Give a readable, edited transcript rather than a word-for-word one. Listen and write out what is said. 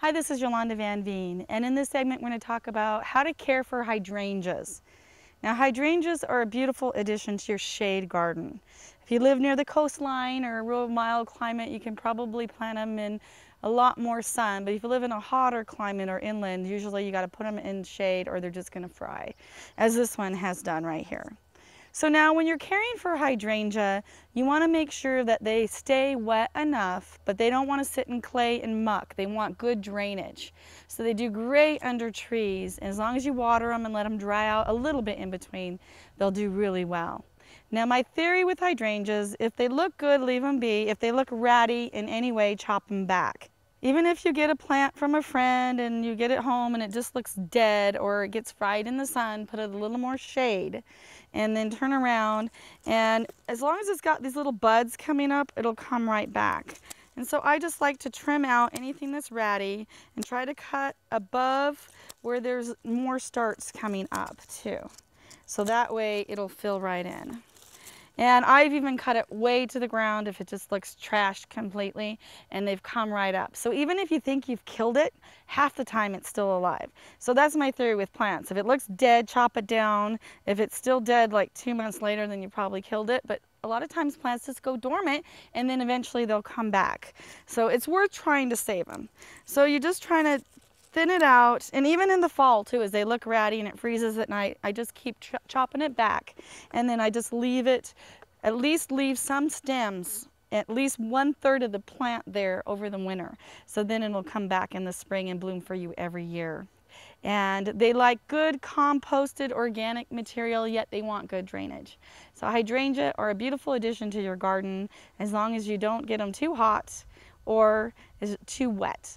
Hi, this is Yolanda Vanveen, and in this segment we're going to talk about how to care for hydrangeas. Now, hydrangeas are a beautiful addition to your shade garden. If you live near the coastline or a real mild climate, you can probably plant them in a lot more sun, but if you live in a hotter climate or inland, usually you got to put them in shade or they're just going to fry, as this one has done right here. So now when you're caring for hydrangea, you want to make sure that they stay wet enough, but they don't want to sit in clay and muck. They want good drainage. So they do great under trees. And as long as you water them and let them dry out a little bit in between, they'll do really well. Now my theory with hydrangeas, if they look good, leave them be. If they look ratty in any way, chop them back. Even if you get a plant from a friend and you get it home and it just looks dead or it gets fried in the sun, put it a little more shade and then turn around, and as long as it's got these little buds coming up, it'll come right back. And so I just like to trim out anything that's ratty and try to cut above where there's more starts coming up too. So that way it'll fill right in. And I've even cut it way to the ground if it just looks trashed completely, and they've come right up. So even if you think you've killed it, half the time it's still alive. So that's my theory with plants. If it looks dead, chop it down. If it's still dead like 2 months later, then you probably killed it. But a lot of times plants just go dormant and then eventually they'll come back. So it's worth trying to save them. So you're just trying to thin it out, and even in the fall too, as they look ratty and it freezes at night, I just keep chopping it back, and then I just leave it, at least leave some stems, at least 1/3 of the plant there over the winter. So then it'll come back in the spring and bloom for you every year. And they like good composted organic material, yet they want good drainage. So hydrangea are a beautiful addition to your garden as long as you don't get them too hot or is too wet.